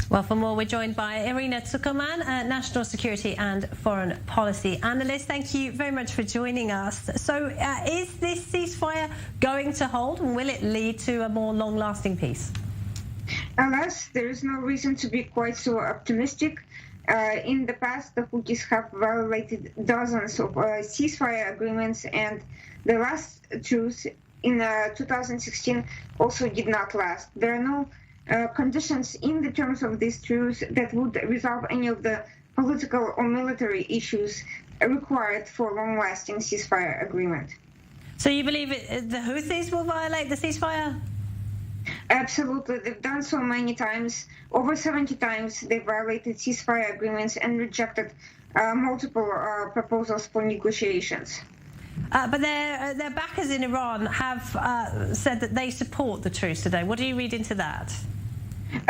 Well, for more, we're joined by Irina Tsukoman, a national security and foreign policy analyst. Thank you very much for joining us. So is this ceasefire going to hold, and will it lead to a more long-lasting peace? Alas, there is no reason to be quite so optimistic. In the past, the Houthis have violated dozens of ceasefire agreements, and the last truce in 2016 also did not last. There are no conditions in the terms of this truce that would resolve any of the political or military issues required for a long-lasting ceasefire agreement. So you believe the Houthis will violate the ceasefire? Absolutely. They've done so many times. Over 70 times they violated ceasefire agreements and rejected multiple proposals for negotiations. But their backers in Iran have said that they support the truce today. What do you read into that?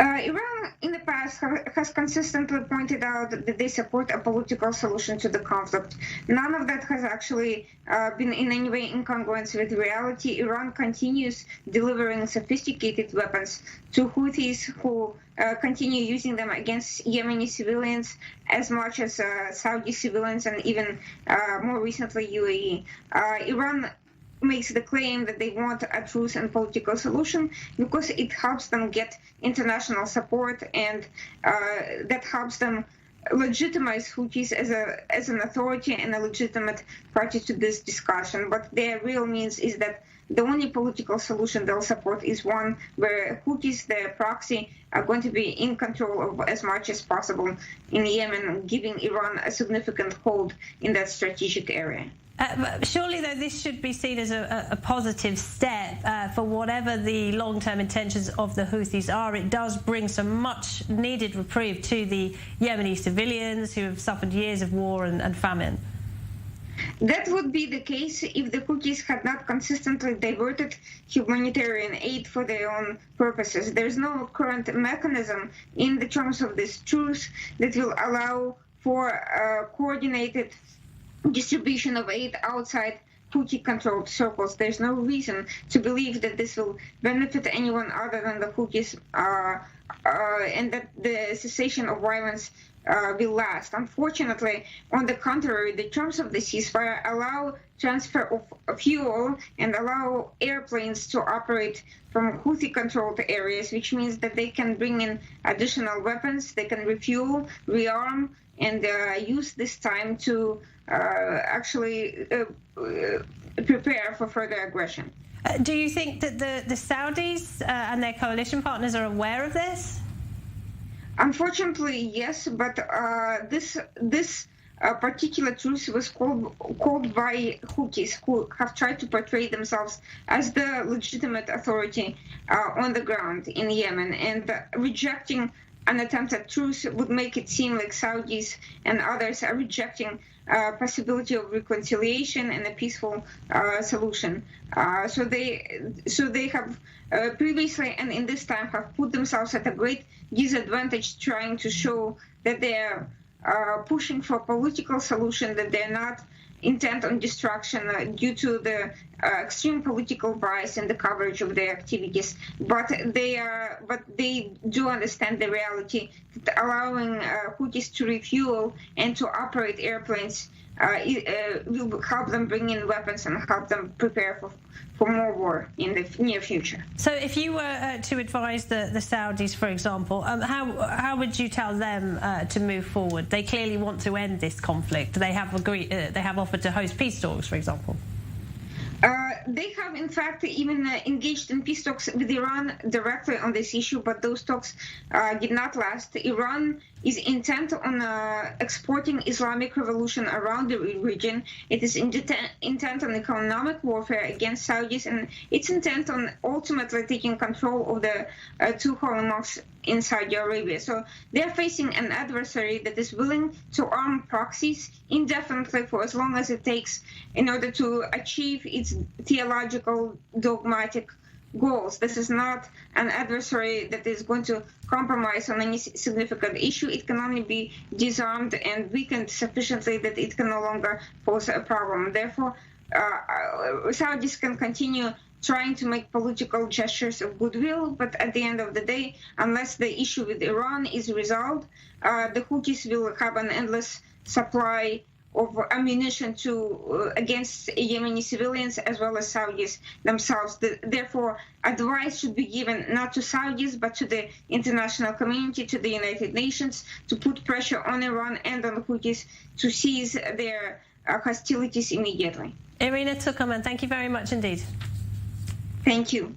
Iran in the past has consistently pointed out that they support a political solution to the conflict. None of that has actually been in any way incongruent with reality. Iran continues delivering sophisticated weapons to Houthis who continue using them against Yemeni civilians as much as Saudi civilians and even more recently UAE. Iran makes the claim that they want a truce and political solution because it helps them get international support, and that helps them legitimize Houthis as an authority and a legitimate party to this discussion. But their real means is that the only political solution they'll support is one where Houthis, their proxy, are going to be in control of as much as possible in Yemen, giving Iran a significant hold in that strategic area. Surely, though, this should be seen as a positive step for whatever the long-term intentions of the Houthis are. It does bring some much-needed reprieve to the Yemeni civilians who have suffered years of war and famine. That would be the case if the Houthis had not consistently diverted humanitarian aid for their own purposes. There's no current mechanism in the terms of this truce that will allow for coordinated distribution of aid outside Houthi-controlled circles. There's no reason to believe that this will benefit anyone other than the Houthis, and that the cessation of violence will last. Unfortunately, on the contrary, the terms of the ceasefire allow transfer of fuel and allow airplanes to operate from Houthi-controlled areas, which means that they can bring in additional weapons, they can refuel, rearm, and use this time to actually prepare for further aggression. Do you think that the Saudis and their coalition partners are aware of this? Unfortunately, yes, but this particular truce was called by Houthis, who have tried to portray themselves as the legitimate authority on the ground in Yemen, and rejecting an attempt at truce would make it seem like Saudis and others are rejecting possibility of reconciliation and a peaceful solution. So they have previously and in this time have put themselves at a great disadvantage, trying to show that they are pushing for a political solution, that they're not intent on destruction due to the extreme political bias in the coverage of their activities. But they do understand the reality that allowing Houthis to refuel and to operate airplanes will help them bring in weapons and help them prepare for more war in the near future. So if you were to advise the Saudis, for example, how would you tell them to move forward? They clearly want to end this conflict. They have offered to host peace talks, for example. They have, in fact, even engaged in peace talks with Iran directly on this issue, but those talks did not last. Iran is intent on exporting Islamic revolution around the region. It is intent on economic warfare against Saudis, and it's intent on ultimately taking control of the two holy mosques in Saudi Arabia. So they're facing an adversary that is willing to arm proxies indefinitely for as long as it takes in order to achieve its theological, dogmatic goals. This is not an adversary that is going to compromise on any significant issue. It can only be disarmed and weakened sufficiently that it can no longer pose a problem. Therefore, Saudis can continue trying to make political gestures of goodwill, but at the end of the day, unless the issue with Iran is resolved, the Houthis will have an endless supply of ammunition against Yemeni civilians as well as Saudis themselves. Therefore, advice should be given not to Saudis but to the international community, to the United Nations, to put pressure on Iran and on the Houthis to cease their hostilities immediately. Irina Tukuman, thank you very much indeed. Thank you.